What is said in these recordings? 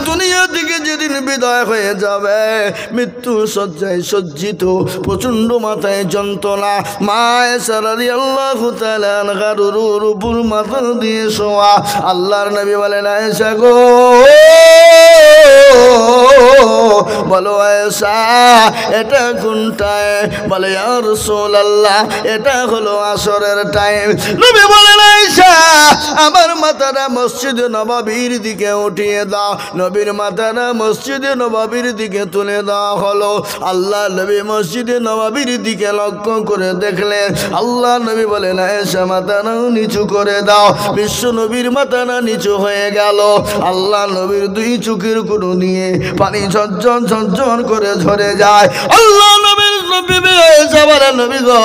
দুনিয়া থেকে যেদিন বিদায় হয়ে যাবে, মৃত্যু শয্যায় সজ্জিত, প্রচণ্ড মাথায় যন্ত্রণা, মা আয়েশা রাদিয়াল্লাহু তাআলা আনহার উপর মাথা দিয়ে শোয়া। আল্লাহর নবী বলেন, আয়েশা গো, বলো আয়েশা এটা কোন টাইম? বলে ইয়া রাসূলুল্লাহ এটা হলো আসরের টাইম। নবী বলেন, আয়েশা আমার মাথাটা মসজিদে নববীর দিকে উঠিয়ে দাও। নবীর মাথাটা মসজিদে নববীর দিকে তুলে দেওয়া হলো। আল্লাহ নবী মসজিদে নববীর দিকে লক্ষ্য করে দেখলেন, আল্লাহ নবী বলেন, আয়েশা মাথাটা নিচু করে দাও। বিশ্ব নবীর মাথাটা নিচু হয়ে গেল। আল্লাহ নবীর দুই চোখের কোণে নিয়ে পানি ঝরঝর ঝরঝর করে ঝরে যায়। আল্লাহ নবীর নবী গো,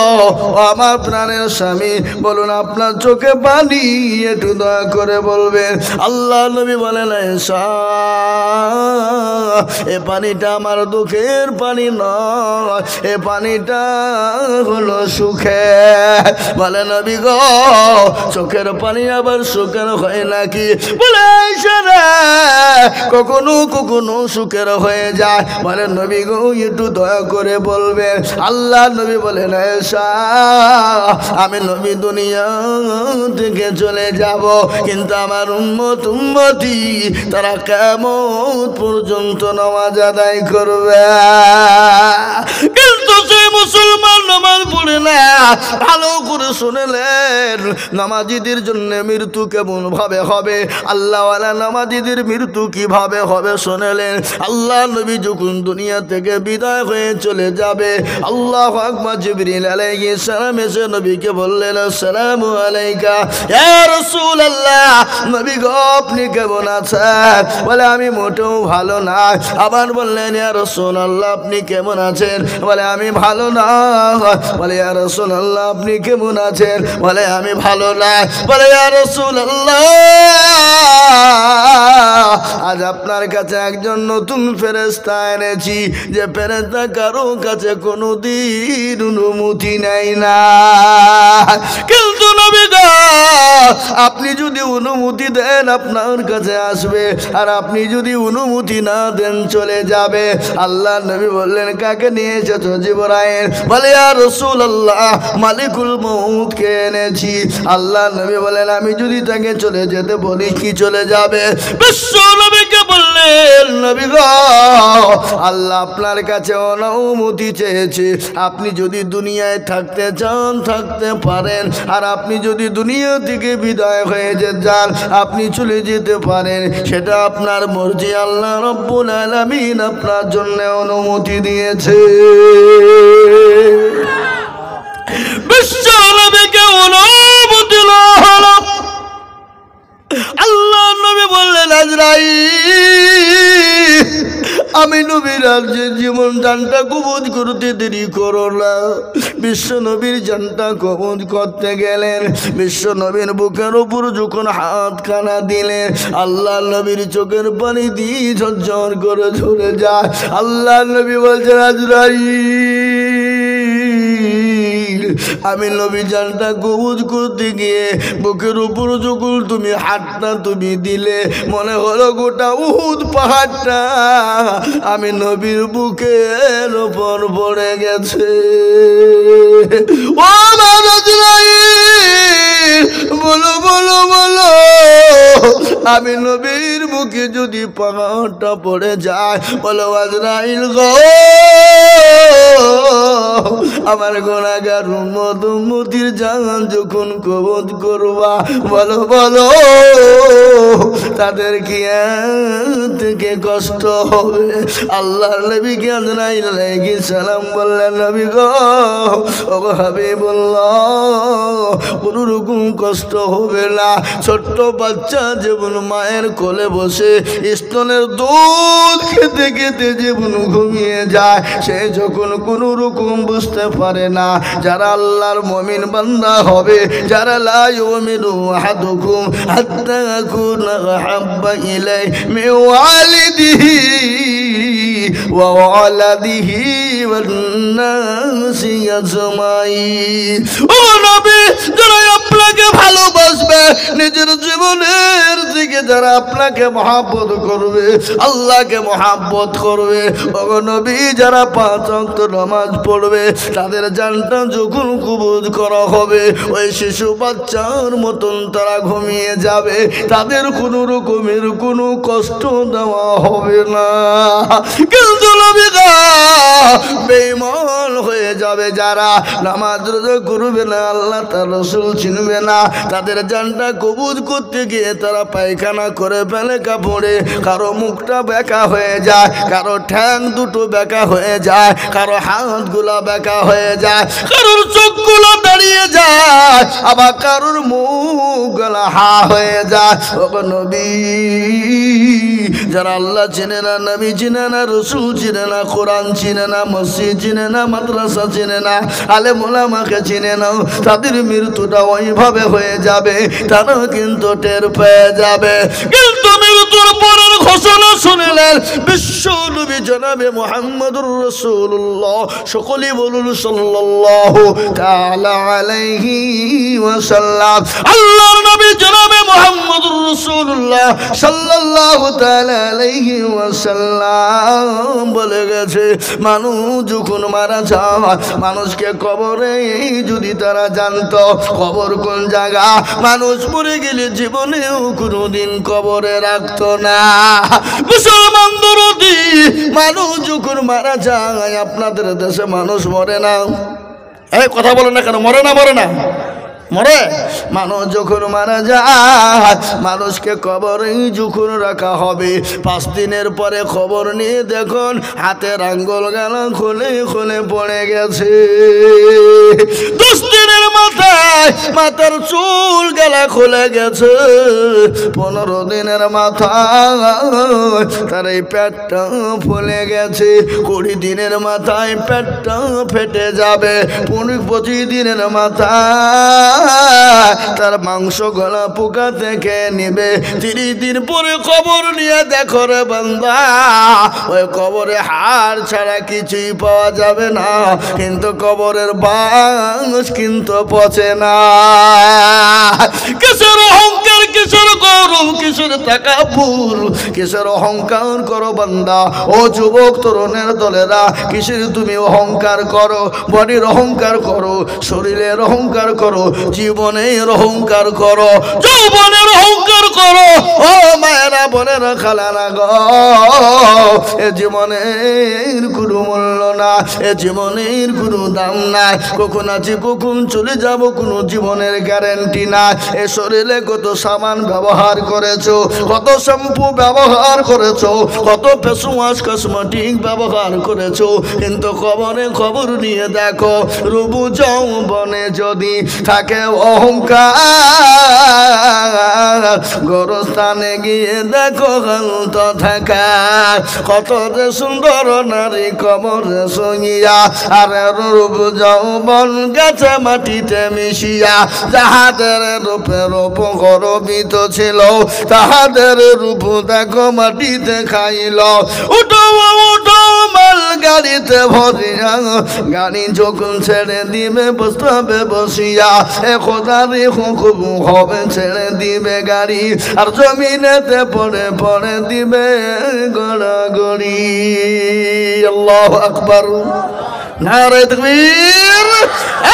আমার প্রাণের স্বামী, বলুন আপনার চোখে পানি একটু দয়া করে বলবেন। আল্লাহ নবী বলেন, আয়েশা এ পানিটা আমার দুঃখের পানি নয়, এ পানিটা হলো সুখে। বলে নবী গো, চোখের পানি আবার সুখের হয় নাকি? বলে আয়েশা রে, কখনো কখনো সুখের হয়ে যায়। বলে নবী গো একটু দয়া করে বলবেন। আল্লাহ নবী বলেন, আয়েশা আমি নবী দুনিয়া থেকে চলে যাব, কিন্তু আমার উম্মতি তারা কিয়ামত পর্যন্ত নামাজ আদায় করবে। কিন্তু সেই মুসলমান নামাজ পড়ে না। ভালো করে শুনলেন, নামাজিদের জন্য মৃত্যু কেমন ভাবে হবে, আল্লাহওয়ালা নামাজিদের মৃত্যু কিভাবে হবে শুনলেন। আল্লাহ নবী যখন দুনিয়া থেকে বিদায় হয়ে চলে যাবে, আল্লাহু আকবার, জিবরিল আলাইহিস সালাম এসে নবীকে বললেন, আসসালামু আলাইকা ইয়া রাসূলুল্লাহ। নবী গো আপনি কেমন আছেন? বলে আমি মোটেও ভালো না। আবার বললেন, ইয়া রাসূলুল্লাহ আপনি কেমন আছেন? বলে আমি ভালো না। বলে ইয়া রাসূলুল্লাহ আপনি কেমন আছেন? বলে আমি ভালো না। বলে ইয়া রাসূলুল্লাহ আজ আপনার কাছে একজন নতুন ফেরেশতা এনেছি, যে ফেরেশতা কারো কাছে কোনোদিন অনুমতি নেয় না। কিন্তু নবী গো আপনি যদি অনুমতি দেন আপনার কাছে আসবে, আর আপনি যদি অনুমতি না দেন চলে যাবে। আল্লাহ নবী বললেন, কাকে নিয়ে এসেছো? জিবরাইল। বলে ইয়া রাসূলুল্লাহ মালিকুল মউতকে এনেছি। আল্লাহ নবী বলেন, আমি যদি তাকে চলে যেতে বলি কি চলে যাবে? বিশ্ব নবীকে বললেন, নবী গো আল্লাহ আপনার কাছে অনুমতি চেয়েছে, আপনি যদি দুনিয়ায় থাকতে চান থাকতে পারেন, আর আপনি যদি দুনিয়া থেকে বিদায় হয়ে যান আপনি চলে যেতে পারেন, সেটা আপনার মর্জি। আল্লাহ রব্বুল আলামিন আপনার জন্য অনুমতি দিয়েছে। বিশ্ব নবীকে অনুমতি হলো। আল্লাহ নবী বললেন, আজরাইল আমি নবীর রাজ্যের জীবন জানটা কবজ করতে দেরি করো না। বিশ্ব নবীর জানটা কবজ করতে গেলেন, বিশ্ব নবীর বুকের উপর যখন হাত খানা দিলেন, আল্লাহ নবীর চোখের পানি দিয়ে ঝরঝর করে ঝরে যায়। আল্লাহ নবী বলছেন, আজরাইল আমি নবী জানটা কবজ করতে গিয়ে বুকের উপর যখন তুমি হাতটা তুমি দিলে, মনে হলো গোটা উহুদ পাহাড়টা আমি নবীর বুকের উপর পড়ে গেছে। ও বলো বলো বলো, আমি নবীর বুকে যদি পাহাড়টা পড়ে যায়, বলো আজরাইল গো আমার গুনাহগার উম্মতির জান যখন কবজ করবা, বলো বলো তাদের কি থেকে কষ্ট হবে? আল্লাহর নবীকে আজরাইল আলাইহিস সালাম বললেন, নবী গো ও হাবিবুল্লাহ কোনো রকম কষ্ট হবে না। ছোট্ট বাচ্চা যেমন মায়ের কোলে বসে স্তনের দুধ খেতে খেতে যেমন ঘুমিয়ে যায়, সে যখন কোনো রকম বুঝতে পারে না, যারা আল্লাহর মুমিন বান্দা হবে, যারা লা ইউমিনু আহাদুকুম হাত্তা ইয়াকুনা আহাব্বা ইলাইহি মিন ওয়ালিদিহি ওয়া ওয়ালাদিহি ওয়ান নাসি আজমাইন। ও নবী, যারা আপনাকে ভালোবাসবে, নিজের জীবনের দিকে যারা আপনাকে মহব্বত করবে, আল্লাহকে মহব্বত করবে, ওগো নবী যারা 5 ওয়াক্ত নামাজ পড়বে, তাদের জানটা যখন কবুল করা হবে ওই শিশু বাচ্চার মতন তারা ঘুমিয়ে যাবে, তাদের কোনো রকমের কোনো কষ্ট দেওয়া হবে না। কিন্তু নবী গো, বেঈমান হয়ে যাবে যারা, নামাজ রোজা করবে না, আল্লাহ তার রাসূল চিনবে না, তাদের জানটা কবুল করতে গিয়ে তারা পায়খানা করে ফেলে কাপড়ে, কারো মুখটা বেঁকা হয়ে যায়, কারো ঠ্যাং দুটো বেঁকা হয়ে যায়, কারো হাতগুলা বেঁকা হয়ে যায়, কারোর চোখগুলো দাঁড়িয়ে যায়, আবার কারোর মুখগুলা হা হয়ে যায়। ওগো নবী, যারা আল্লাহ চিনে না, নবী চিনে না, রাসূল চিনে না, কোরআন চিনে না, মসজিদ চিনে না, মাদ্রাসা চিনে না, আলেম ওলামাকে চিনে না, তাদের মৃত্যুটা ওইভাবে হয়ে যাবে, তারা কিন্তু টের পেয়ে যাবে। কিন্তু মৃত্যুর পরের ঘোষণা শুনলেন বিশ্ব নবী জনাবে মুহাম্মদুর রাসূলুল্লাহ, সকলেই বলুন সাল্লাল্লাহু তাআলা আলাইহি ওয়াসাল্লাম। আল্লাহর নবী জনাবে মুহাম্মদুর রাসূলুল্লাহ সাল্লাল্লাহু তাআলা আলাইহি ওয়াসাল্লাম বলে গেছে, মানুষ যখন মারা যায়, মানুষকে কবরে যদি তারা জানতো কবর কোন জায়গা, মানুষ মরে গেলে জীবনেও কোনোদিন কবরে রাখতো না। মুসলমান দরদি, মানুষ যখন মারা যায়, আপনাদের দেশে মানুষ মরে না, এই কথা বলে না কেন, মরে না? মরে না? মরে। মানুষ যখন মারা যায়, মানুষকে কবরে যখন রাখা হবে, 5 দিনের পরে খবর নিয়ে দেখুন হাতের আঙ্গুল গালা খুলে খুলে পড়ে গেছে। 10 দিনের মাথায় মাথার চুল গালা খুলে গেছে। 15 দিনের মাথায় তার এই পেটটা ফুলে গেছে। 20 দিনের মাথায় পেটটা ফেটে যাবে। 25 দিনের মাথায় তার মাংস গলা পোকা থেকে নিবে। 30 দিন পরে কবর নিয়ে দেখো রে বান্দা, ওই কবরে হাড় ছাড়া কিছুই পাওয়া যাবে না, কিন্তু কবরের বাঁশ কিন্তু পচে না। কিসের অহংকার, কিসের গৌরব, কিসের তাকাব্বুর, কিসের অহংকার করো বান্দা? ও যুবক তরুণের দলেরা, কিসের তুমি অহংকার করো? বডির অহংকার করো, শরীরের অহংকার করো, জীবনের অহংকার করো, যৌবনের অহংকার করো। ও মায়েরা, বোনেরা, খালারা গো, এ জীবনের কোনো মূল্য না, এ জীবনের কোনো দাম নাই। কখন আছি কখন চলে যাব কোনো জীবনের গ্যারান্টি নাই। এ শরীরে কত সাবান ব্যবহার করেছো, কত শ্যাম্পু ব্যবহার করেছো, কত ফেস ওয়াশ কসমেটিক ব্যবহার করেছো, কিন্তু কবরে খবর নিয়ে দেখো, রূপ যৌবনে যদি থাকে অহংকার, গোরস্থানে গিয়ে দেখো শান্ত থাকা। কত যে সুন্দর নারী কবরে শুইয়া, আর রূপ যৌবন গেছে মাটিতে মিশিয়া। যাহাদের রূপে রূপ গর্বিত ছিল, তাহাদের রূপ দেখো মাটিতে খাইল। উঠো উঠো মাল গাড়িতে ভরিয়া, গাড়ি যখন ছেড়ে দিবে বসবে বসিয়া। এ খোদারি হুকুম হবে ছেড়ে দিবে গাড়ি, আর জমিনেতে পড়ে পড়ে দিবে গড়াগড়ি। আল্লাহু আকবার, নারে তাকবীর।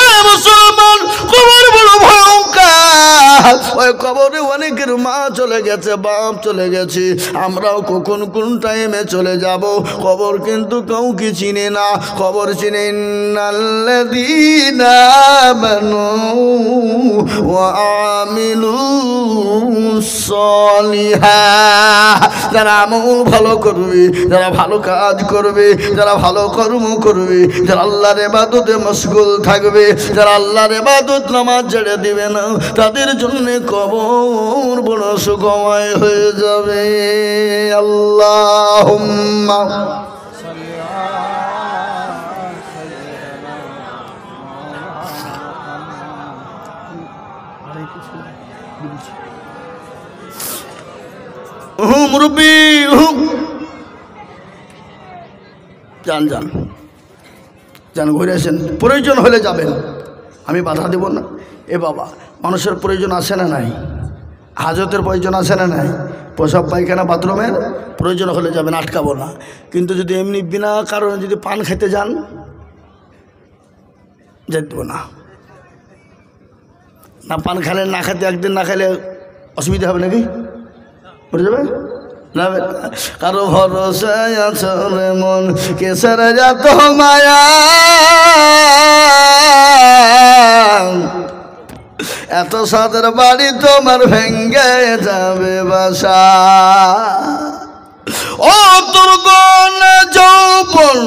এ মুসলমান, কবর বড় ভয়ঙ্কর। ওই কবরে অনেকের মা চলে গেছে, বাপ চলে গেছে, আমরাও কখন কোন টাইমে চলে যাব। কবর কিন্তু কাউকে চিনে না। কবর চিনে ইন্নাল্লাযীনা আমানু ওয়া আমিলুস সালিহাত, যারা আমল ভালো করবে, যারা ভালো কাজ করবে, যারা ভালো কর্ম করবে, যারা আল্লাহর ইবাদতে মশগুল থাকবে, যারা আল্লাহর ইবাদত নামাজ ছেড়ে দিবে না, তাদের জন্য কবর বড় সুখময় হয়ে যাবে। আল্লাহুম্মা মুরব্বী, যান যান যান, ঘুরে আসেন, প্রয়োজন হলে যাবেন, আমি বাধা দেব না। এ বাবা, মানুষের প্রয়োজন আছে না নাই? হাজতের প্রয়োজন আছে না নাই? প্রসাব পায়খানা বাথরুমের প্রয়োজন হলে যাবেন, আটকাবো না। কিন্তু যদি এমনি বিনা কারণে যদি পান খেতে যান, যেতে দেবো না। না পান খেলে না খেতে একদিন না খেলে অসুবিধা হবে নাকি? বুঝে যাবে না? কারো ভরসায় আছে রে মন, কেসের যত মায়া, এত সাদের বাড়ি তোমার ভেঙ্গে যাবে বাসা। ও তোর গণ যৌবন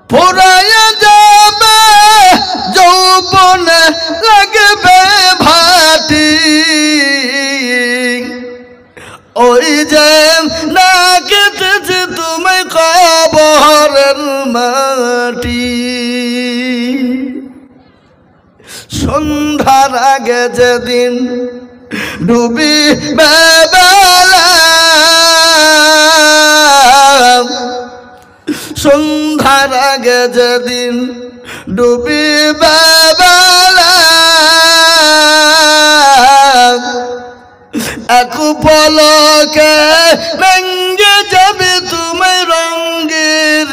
ফুরাইয়া যাবে, যৌবনে লাগবে ভাটি, ওই যে না কেটেছে তুমি কবরের মাটি। সন্ধ্যার আগে যেদিন ডুবিবে বেলা, সন্ধ্যার আগে যেদিন ডুবিবে বেলা, এক পলকে ভেঙ্গে যাবে তুমি রঙের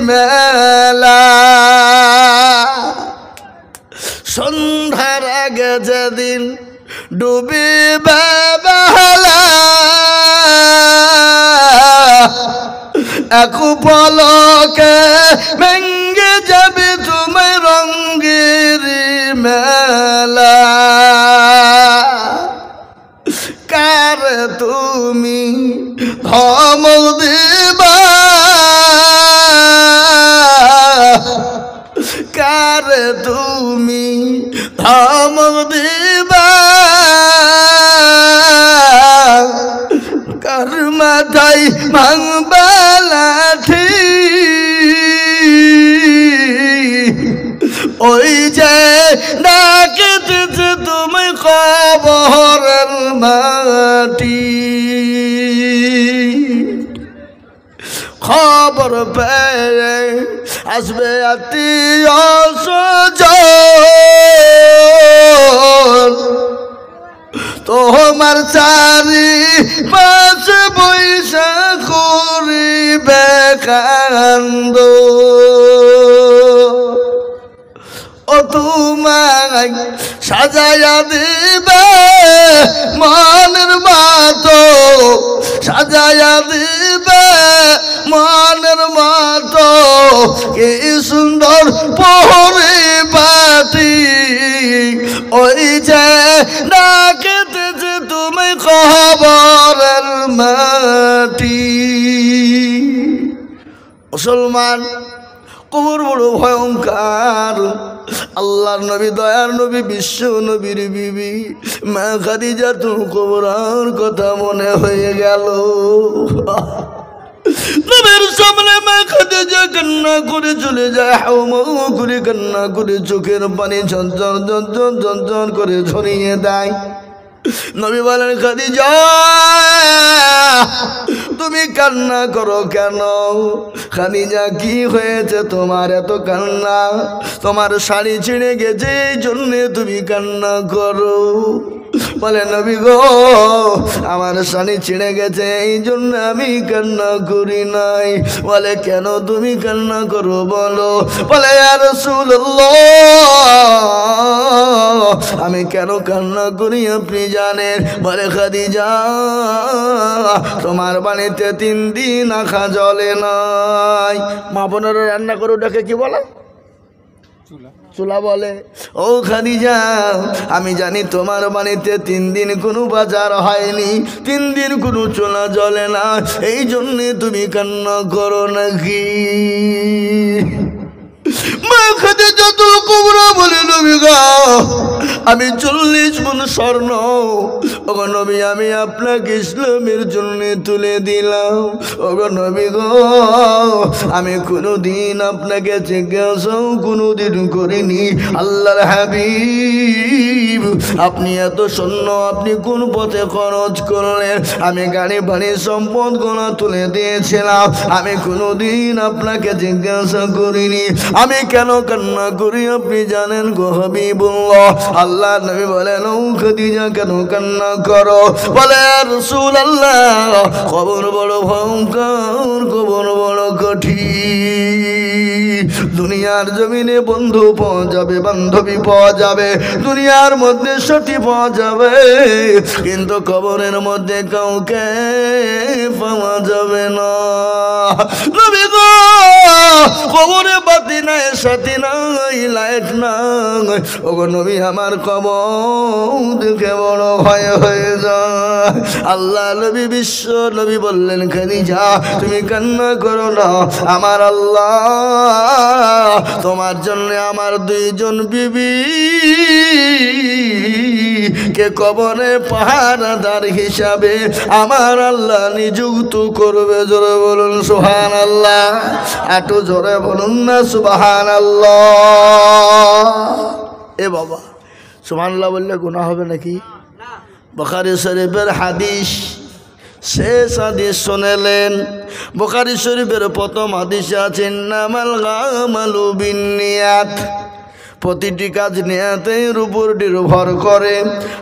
মেলা। সন্ধ্যার আগে যেদিন ডুবিবে বেলা, এক পলকে ভেঙ্গে যাবে তুমি রঙের মেলা। কার তুমি ধমক দিবা, কার তুমি ধমক দিবা, কার মাথায় ভাঙবা লাঠি, ওই যে ডাকেতেছে তুমি কবরের মাটি। খবর পেয়ে আসবে আত্মীয় স্বজন, তোমার চারি পাশে বৈশা করিবে কান্দ। ও তোমায় সাজাইয়া দিবে মনের মতো, সাজাইয়া দিবে মনের মতো, কি সুন্দর পরিপাটি, ওই যে ডাকেতেছে তুমি কবরের মাটি। মুসলমান, কবর বড় ভয়ঙ্কর। আল্লাহর নবী, দয়ার নবী, বিশ্ব নবীর বিবি মা খাদিজা তো কবরের কথা মনে হয়ে গেল। নবীর সামনে মা খাদিজা কান্না করে চলে যায়, হাউমাউ করে কান্না করে চোখের পানি ঝরঝর ঝরঝর ঝরঝর করে ঝরিয়ে দেয়। নবী বলেন, খাদিজা তুমি কান্না করো কেন? খাদিজা কি হয়েছে তোমার এত কান্না? তোমার শাড়ি ছিঁড়ে গেছে এই জন্যে তুমি কান্না করো। বলে, নবী গো, আমার শাড়ি ছিঁড়ে গেছে এই জন্য আমি কান্না করি নাই। বলে, কেন তুমি কান্না করো বলো? বলে, ইয়া রাসূলুল্লাহ, আমি কেন কান্না করি আপনি জানেন? বলে, খাদিজা তোমার বাড়িতে 3 দিন আখা জ্বলে নাই। মা বোনেরা রান্না করে ওটাকে কি বলে? চুলা বলে। ও খাদিজা, আমি জানি তোমার বাড়িতে 3 দিন কোনো বাজার হয়নি, 3 দিন কোনো চুলা জ্বলে না, এই জন্যে তুমি কান্না করো নাকি? মা খাদিজাতুল কুবরা বলে, নবী গো, আমি 40 মণ স্বর্ণ ওগো নবী আমি আপনাকে ইসলামের জন্য তুলে দিলাম। ওগো নবী গো, আমি কোনোদিন আপনাকে জিজ্ঞাসাও কোনোদিন করিনি, আল্লাহর হাবিব আপনি এত স্বর্ণ আপনি কোন পথে খরচ করলেন? আমি গাড়ি বাড়ি সম্পদ গোনা তুলে দিয়েছিলাম, আমি কোনোদিন আপনাকে জিজ্ঞাসা করিনি। আমি কেন কান্না করি আপনি জানেন গো হাবিবুল্লাহ। আল্লাহ নবী বলেন ও খাদিজা কেন কান্না করো? বলে রাসূলুল্লাহ কবর বড় ভয়ঙ্কর, কবর বড় কঠিন। দুনিয়ার জমিনে বন্ধু পাওয়া যাবে, বান্ধবী পাওয়া যাবে, দুনিয়ার মধ্যে সাথী পাওয়া যাবে, কিন্তু কবরের মধ্যে কাউকে পাওয়া যাবে না। নবী গো কবরে বাতি নাই, সাথী নাই, লাইট নাই। ওগো নবী আমার কবর দেখে বড় ভয় হয়ে যায়। আল্লাহ নবী বিশ্ব নবী বললেন খাদিজা তুমি কান্না করো না, আমার আল্লাহ তোমার জন্য আমার দুইজন বিবি কে কবরে পাহারাদার হিসাবে আমার আল্লাহ নিযুক্ত করবে। জোরে বলুন সুবহানাল্লাহ, একটু জোরে বলুন না সুবহানাল্লাহ। এ বাবা সুবহানাল্লাহ বললে গুনাহ হবে নাকি? বুখারী শরীফের হাদিস, শেষ হাদিস শুনলেন। বুখারী শরীফের প্রথম হাদিসে আছে ইন্নামাল আমালু বিন্নিয়াত, প্রতিটি কাজ নিয়াতের উপর নির্ভর করে।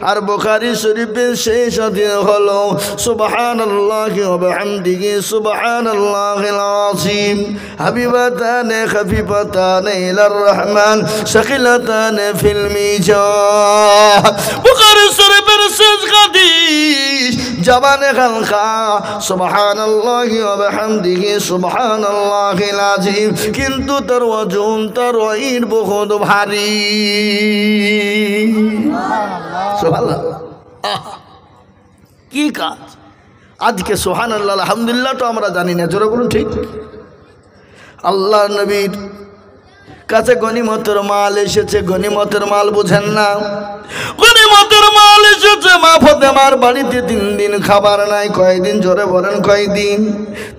আর বুখারী শরীফের শেষ হাদিস হলো সুবহানাল্লাহি ওয়া বিহামদিহি সুবহানাল্লাহিল আযীম, হাবিবাতানে খাফিফাতানে ইলার রহমান শাকিলাতানে ফিল মিজান। বুখারী শরীফের শেষ হাদিস জবানে খালকা সুবহানাল্লাহি ওয়া বিহামদিহি সুবহানাল্লাহিল আযীম, কিন্তু তার ওজন তার ওয়াইড বহুত ভারী। কি কাজ আজকে সুবহানাল্লাহ আলহামদুলিল্লাহ তো আমরা জানি না, জোরে বলুন ঠিক। আল্লাহ নবীর কাছে গনিমতের মাল এসেছে, গনিমতের মাল বুঝেন না? গনিমতের মাল এসেছে, মা ফাতেমার বাড়িতে 3 দিন খাবার নাই। কয়দিন? জোরে বলেন কয়দিন?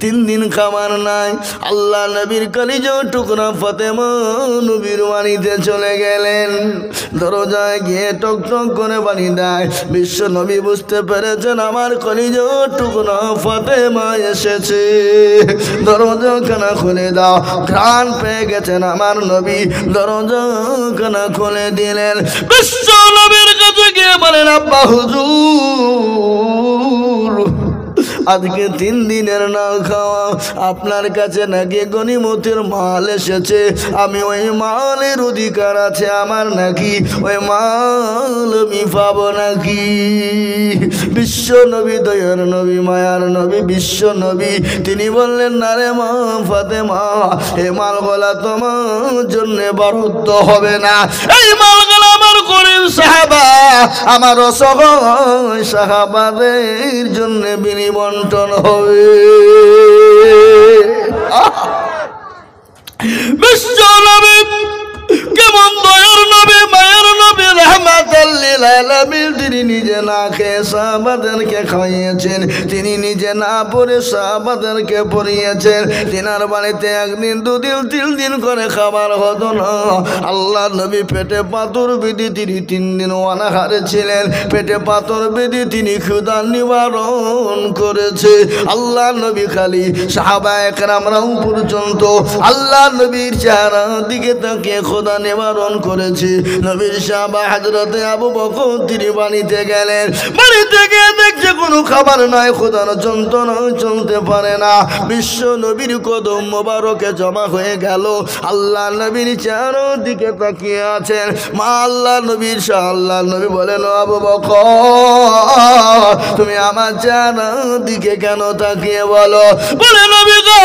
3 দিন খাবার নাই। আল্লাহ নবীর কলিজার টুকরা ফাতেমা নবীর বাড়িতে চলে গেলেন, দরজায় গিয়ে টক টক করে বাড়ি দেয়। বিশ্ব নবী বুঝতে পেরেছেন আমার কলিজার টুকরা ফাতেমা এসেছে, দরজাখানা খুলে দাও। ঘ্রাণ পেয়ে গেছেন আমার নবী, দরজাখানা খুলে দিলেন। বিশ্ব নবীর কাছে গিয়ে বলেন আব্বা হুজুর আজকে 3 দিনের না খাওয়া, আপনার কাছে নাকি গনিমতের মাল এসেছে, আমি ওই মালের অধিকার আছে আমার নাকি? ওই মাল আমি পাবো নাকি? বিশ্ব নবী দয়ার নবী মায়ার নবী বিশ্ব নবী তিনি বললেন না রে মা ফাতেমা, এই মালগুলা তোমার জন্য বরাদ্দ হবে না, এই মালগুলা আমার গরিব সাহাবা আমার অসহায় সাহাবাদের জন্য বিনিবন্টন হবে। বিশ্ব নবী কেমন দয়ার নবী মায়ের নবী রাহমাতাল লিল আলামিন, তিনি নিজে না খেয়ে সাহাবাদেরকে খাইয়েছেন, তিনি নিজে না পড়ে সাহাবাদেরকে পড়িয়েছেন। তিনার বাড়িতে 1 দিন 2 দিন 3 দিন করে খাবার হতো না। আল্লাহ নবী পেটে পাথর বেঁধে তিনি 3 দিন অনাহারে ছিলেন, পেটে পাথর বেঁধে তিনি ক্ষুধা নিবারণ করেছে। আল্লাহ নবী খালি সাহাবায়ে কেরামরাও পর্যন্ত আল্লাহ নবীর চেহারার দিকে তাকিয়ে ক্ষুধা নিবারণ করেছে। নবীর সাহাবা হযরতে আবু বকর তিনি বাড়িতে গেলেন, বাড়িতে গিয়ে দেখছে কোনো খাবার নাই, ক্ষুধার যন্ত্রণা চলতে পারে না। বিশ্ব নবীর কদম মোবারকে জমা হয়ে গেল, আল্লাহ নবীর চেহারার দিকে তাকিয়ে আছেন। মা আল্লাহ নবীর শাহ আল্লাহ নবী বলেন আবু বকর তুমি আমার চেহারার দিকে কেন তাকিয়ে বলো? বলে নবী গো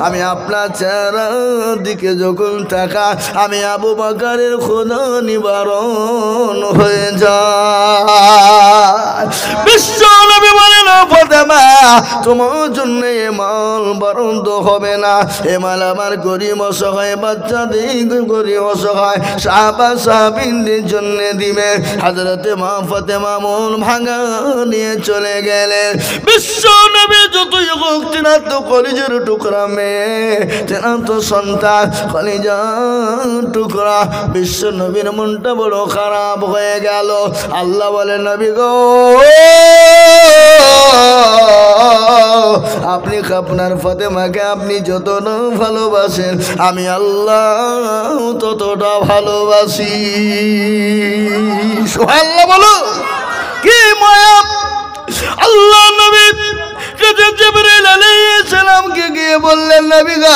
আমি আপনার চেহারার দিকে যখন তাকা আমি আবু বকরের ক্ষুধা নিবারণ হয়ে যায়। বিশ্ব নবী বলেন ফাতেমা তোমার জন্য এ মাল বরাদ্দ হবে না, এ মাল আমার গরিব অসহায় বাচ্চাদের গরিব অসহায় সাহাবা সাহাবীদের জন্য দিবে। হযরতে মা ফাতেমা মন ভাঙা নিয়ে চলে গেলেন। বিশ্ব নবী যতই হোক তিনার তো কলিজার টুকরা মেয়ে, তিনার তো সন্তান কলিজার টুকরা। বিশ্ব নবীর মনটা বড় খারাপ হয়ে গেল। আল্লাহ বলে নবী গো আপনি আপনার ফাতেমাকে আপনি যতটা ভালোবাসেন আমি আল্লাহ ততটা ভালোবাসি। সুবহানাল্লাহ বলো, কি মায়া! আল্লাহ নবী জিবরিল আলাইহিস সালামকে গিয়ে বললেন, নবী গো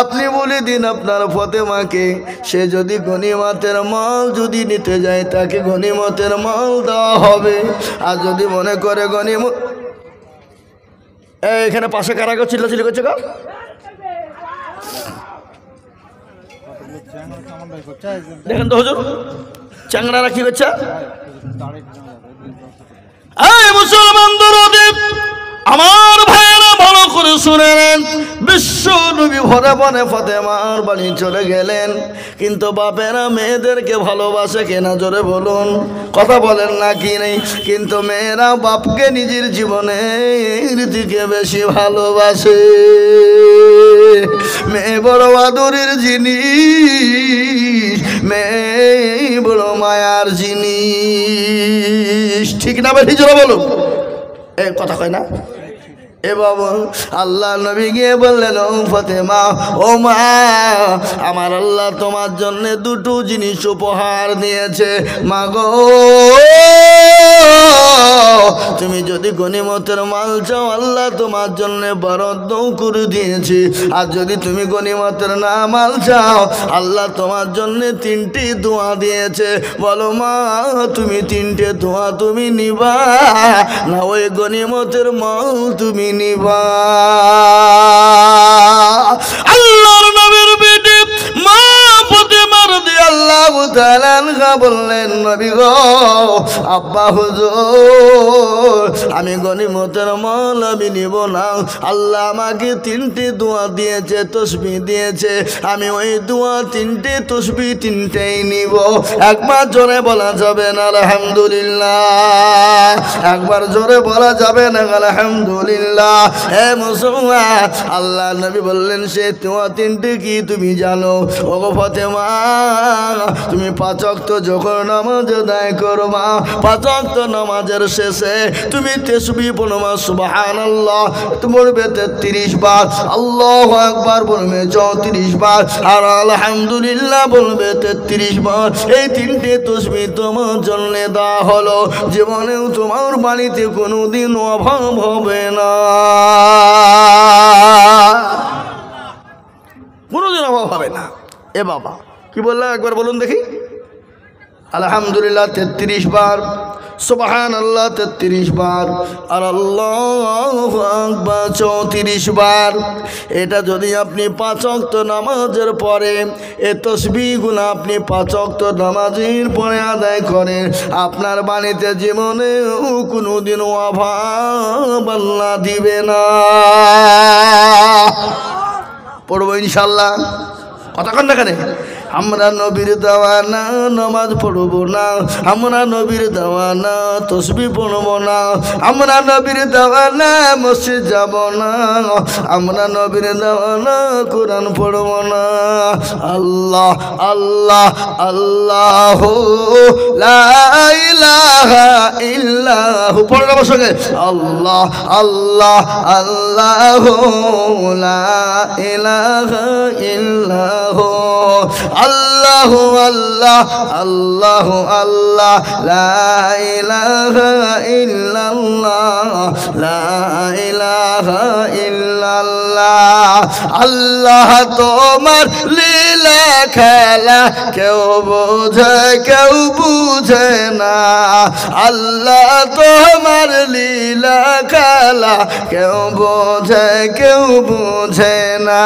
আপনি বলে দিন আপনার ফাতেমাকে, সে যদি গনিমতের মাল যদি নিতে যায় তাকে গনিমতের মাল দেওয়া হবে। আর যদি মনে করে গনিমত, এখানে পাশে কারা কেউ চিল্লাচিল্লি করছে গো? দেখেন তো হুজুর চ্যাংড়ারা কি করছে? মুসলমান দরদে আমার ভাইয়েরা ভালো করে শুনে নেন, বিশ্ব নবী ভরে বনে ফাতেমার বাড়ি চলে গেলেন, কিন্তু বাপেরা মেয়েদেরকে ভালোবাসে কেনা জোরে বলুন, কথা বলেন না কি নেই? কিন্তু মেয়েরা বাপকে নিজের জীবনের দিকে বেশি ভালোবাসে। মেয়ে বড় আদরের জিনিস, মেয়ে বড় মায়ার জিনিস, ঠিক না বেশি জোরে বলুন? এ কথা কয় না এ বাবা? আল্লাহ নবী গিয়ে বললেন, ও ফাতেমা, ও মা, আমার আল্লাহ তোমার জন্য দুটো জিনিস উপহার দিয়েছে। মা গো তুমি যদি গনিমতের মাল চাও আল্লাহ তোমার জন্য বরাদ্দ করে দিয়েছে, আর যদি তুমি গনিমতের না মাল চাও আল্লাহ তোমার জন্য তিনটি দোয়া দিয়েছে। বলো মা তুমি তিনটে দোয়া তুমি নিবা না ওই গনিমতের মাল তুমি নিবা? আল্লাহর নবীর বেটি মা ফাতেমা রাদিয়াল্লাহু তাআলা আনহা বললেন, নবী গো আব্বা হুজুর আমি গনিমতের মাল আমি নিব না, আল্লাহ আমাকে তিনটে দোয়া দিয়েছে, তসবিহ দিয়েছে, আমি ওই দোয়া তিনটে তসবিহ তিনটেই নিব। একবার জোরে বলা যাবে না আলহামদুলিল্লাহ? একবার জোরে বলা যাবে না আলহামদুলিল্লাহ? হে মুসলমান, আল্লাহ নবী বললেন সে দোয়া তিনটে কি তুমি জানো? ও গো ফাতেমা তুমি 5 ওয়াক্ত যখন নামাজ আদায় করবা, 5 ওয়াক্ত নামাজের শেষে তুমি তাসবিহ পড়বা, সুবহানাল্লাহ তুমি বলবে 33 বার, আল্লাহু আকবার বলবে 34 বার, আর আলহামদুলিল্লাহ বলবে 33 বার। এই তিনটে তাসবিহ তোমার জন্য দেওয়া হলো, জীবনেও তোমার বাড়িতে কোনোদিন অভাব হবে না, কোনোদিন অভাব হবে না। এ বাবা কি বললাম একবার বলুন দেখি? আলহামদুলিল্লাহ 33 বার, সুবহানাল্লাহ 33 বার, আর আল্লাহু আকবার 34 বার। এটা যদি আপনি 5 ওয়াক্ত নামাজের পরে এই তাসবিহগুলো আপনি 5 ওয়াক্ত নামাজের পরে আদায় করেন, আপনার বাড়িতে জীবনে কোনোদিন অভাব আল্লাহ দিবে না। পড়বো ইনশাআল্লাহ, কথা কন না কেন? আমরা নবীর দেওয়ানা নামাজ পড়বো না, আমরা নবীর দেওয়ানা তসবিহ পড়বো না, আমরা নবীর দেওয়ানা মসজিদ যাব না, আমরা নবীর দেওয়ানা কোরআন পড়বো না। আল্লাহ আল্লাহ আল্লাহ লা ইলাহা ইল্লাহু, পড়ো আমার সঙ্গে, আল্লাহ আল্লাহ আল্লাহ লা ইলাহা ইল্লাহু, আল্লাহু আল্লাহ আল্লাহু আল্লাহ লা ইলাহা ইল্লাল্লাহ লা ইলাহা ইল্লাল্লাহ। আল্লাহ তোমার লীলা খেলা কেউ বোঝে কেউ বুঝে না, আল্লাহ তোমার লীলা খেলা কেউ বোঝে কেউ বুঝে না।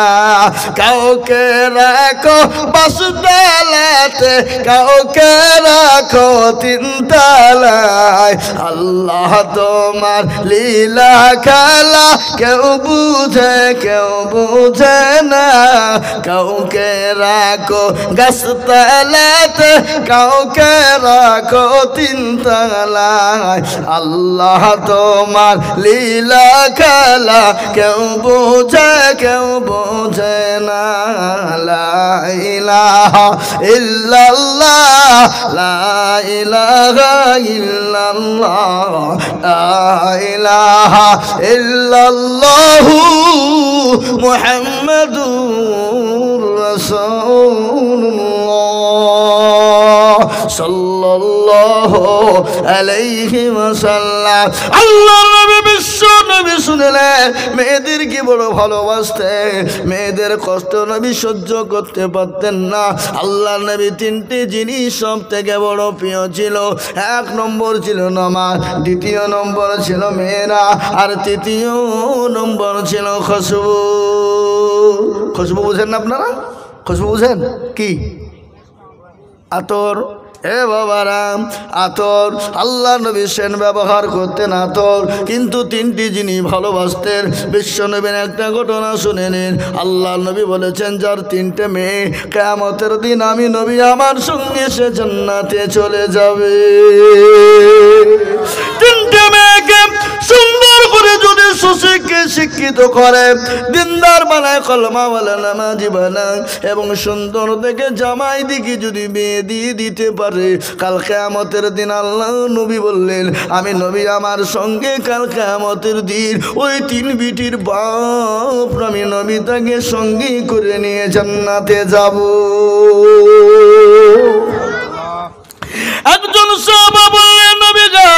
কাউকে রাখো বাসতলাতে, কাউকে রাখো 3 তলায়, আল্লাহ তোমার লীলা খেলা কেউ বুঝে কেউ বুঝে না। কাউকে রাখো গাছতলাতে, কাউকে রাখো 3 তলায়, আল্লাহ তোমার লীলা খেলা কেউ বুঝে কেউ বুঝে না। লা ইলাহা ইল্লাল্লাহ লা ইলাহা ইল্লাল্লাহ লা ইলাহা ইল্লাল্লাহু মুহাম্মাদুর রাসূলুল্লাহ সাল্লাল্লাহু আলাইহি ওয়াসাল্লাম। আল্লাহর নবী বিশ্ব নবী শুনলেন মেয়েদের কি বড় ভালোবাসতেন, মেয়েদের কষ্ট নবী সহ্য করতে পারতেন না। আল্লাহর নবী তিনটি জিনিস সব থেকে বড় প্রিয় ছিল। এক নম্বর ছিল নামাজ, দ্বিতীয় নম্বর ছিল মেয়েরা, আর তৃতীয় নম্বর ছিল খুশবু। খুশবু বুঝেন না আপনারা? খুশবু বুঝেন কি? আতর। এ বাবারাম, আতর আল্লাহ নবী সেন ব্যবহার করতেন আতর, কিন্তু তিনটি জিনিস ভালোবাসতেন। বিশ্ব নবীর একটা ঘটনা শুনে নিন। আল্লাহ নবী বলেছেন যার তিনটে মেয়ে, কিয়ামতের দিন আমি নবী আমার সঙ্গে সে জান্নাতে চলে যাবে। তিনটে মেয়েকে সুন্দর করে যদি সুশিক্ষে শিক্ষিত করে, দিনদার বানায়, কলমা বলে, নামাজি বানায়, এবং সুন্দর দেখে জামাই দিকে যদি বিয়ে দিয়ে দিতে পারে, কাল কিয়ামতের দিন আল্লাহ নবী বললেন আমি নবী আমার সঙ্গে কাল কিয়ামতের দিন ওই তিন বিটির বাপ আমি নবী তাকে সঙ্গে করে নিয়ে জান্নাতে যাব। একজন সাহাবা বললেন নবী গো,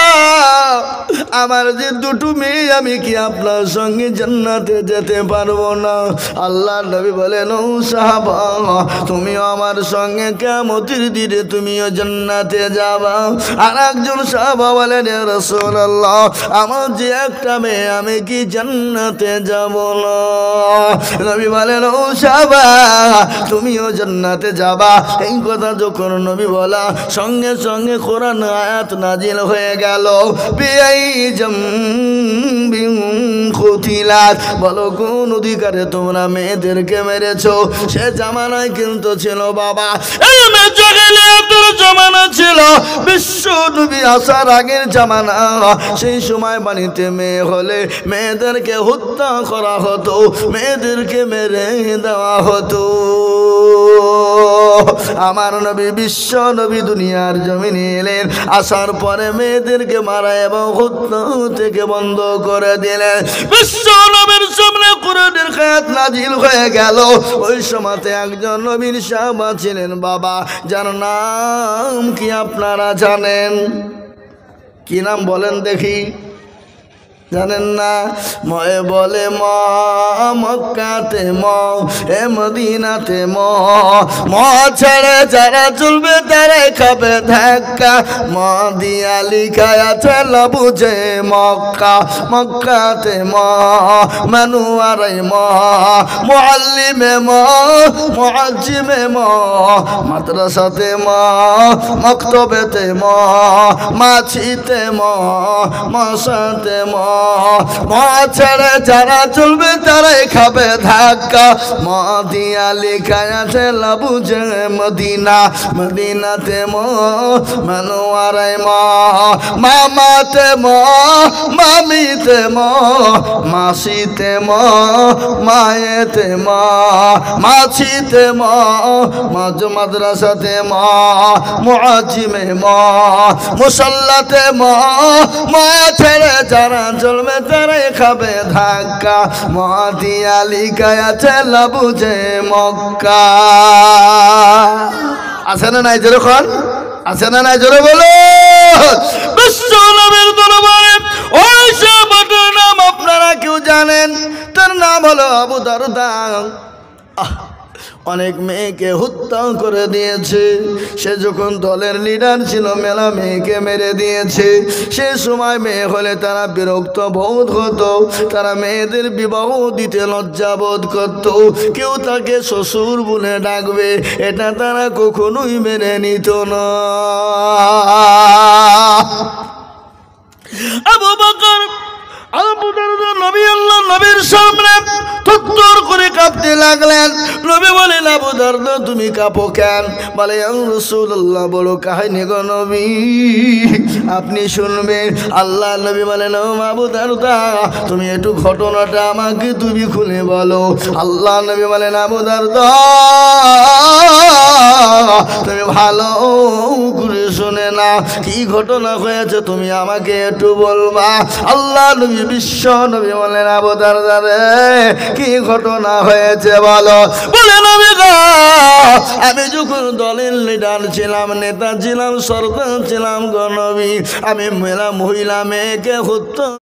আমার যে দুটো মেয়ে আমি কি আপনার সঙ্গে জান্নাতে যেতে পারবো না? আল্লাহ নবী বলেন ও সাহাবা, তুমিও আমার সঙ্গে কিয়ামতের দিনে তুমিও জান্নাতে যাবা। আর একজন সাহাবা বলেন ইয়া রাসূলুল্লাহ, আমার যে একটা মেয়ে আমি কি জান্নাতে যাব না? নবী বলেন ও সাহাবা, তুমিও জান্নাতে যাবা। এই কথা যখন নবী বলা সঙ্গে সঙ্গে কোরআন আয়াত নাজিল হয়ে গেল। বলো কোন অধিকারে তোমরা মেয়েদেরকে মেরেছো? সে জামানায় কিন্তু ছিল বাবা, জামানা ছিল বিশ্ব নবী আসার আগের জামানা। সেই সময় বাড়িতে মেয়ে হলে মেয়েদেরকে হত্যা করা হতো, মেয়েদেরকে মেরে দেওয়া হতো। আমার নবী বিশ্ব নবী দুনিয়ার জমিনে এলেন, আসার পরে মেয়েদেরকে মারা এবং হত্যা থেকে বন্ধ করে দিলেন। বিশ্ব নবীর সামনে কোরআনের আয়াত নাজিল হয়ে গেল। ওই সময়তে একজন নবীর সাহাবা ছিলেন বাবা, যার নাম কি আপনারা জানেন? কি নাম বলেন দেখি? জানেন না? ময়ে বলে ম মক্কাতে ম, এ মদিনাতে ম, ম ছেড়ে যারা চলবে তারাই খাবে ধাক্কা। ম দিয়া লিখায় আছে বুঝে মক্কা, মক্কাতে ম মানুয়ারাই ম, মুআল্লিমে ম, মুআজ্জিমে ম, মাদ্রাসাতে ম, মক্তবেতে ম, মাছিতে ম, মশাতে ম, ছেড়ে যারা চলবে তারাই খাবে ধাক্কা। মদিয়া লেখায় আছে বুঝে মদিনা, মদিনাতে ম মানুয়ারাই ম, মামাতে ম, মামিতে ম, মাসিতে ম, মায়েতে ম, মাছিতে ম, মাদ্রাসাতে ম, মুআজ্জিমে ম, মুসাল্লাতে ম, মা ছেড়ে যারা চলবে তারাই খাবে ধাক্কা। মদিয়া লিখায় আছে বুঝে মক্কা। আছে না নাই জোরে খন? আছে না নাই জোরে বলো? বিশ্ব নবীর দরবারে ওই সাহাবাটার নাম আপনারা কেউ জানেন? তার নাম হলো আবু দারদা। অনেক মেয়েকে হত্যা করে দিয়েছে। সে যখন দলের লিডার ছিল মেলা মেয়েকে মেরে দিয়েছে। সে সময় মেয়ে হলে তারা বিরক্ত বোধ হতো, তারা মেয়েদের বিবাহ দিতে লজ্জা বোধ করত। কেউ তাকে শ্বশুর বলে ডাকবে এটা তারা কখনোই মেনে নিত না। আবু বকর আবু দারদা নবী আল্লাহ নবীর সামনে থরথর করে কাঁপতে লাগলেন। নবী বলেন আবু দারদা তুমি কাঁপো কেন? বলে ইয়া রাসূলুল্লাহ বড় কাহিনী গো নবী, আপনি শুনবেন। আল্লাহ নবী বলেন ও আবু দারদা তুমি একটু ঘটনাটা আমাকে তুমি খুলে বলো। আল্লাহ নবী বলেন আবু দারদা তুমি ভালো করে শুনে না, কি ঘটনা হয়েছে তুমি আমাকে একটু বলবা। আল্লাহ নবী বিশ্ব নবী বলেন আবু দারদা রে কি ঘটনা হয়েছে বলো। বলে নবী গো আমি যখন দলের লিডার ছিলাম, নেতা ছিলাম, সরদার ছিলাম গো নবী, আমি মহিলা মেয়েকে হত্যা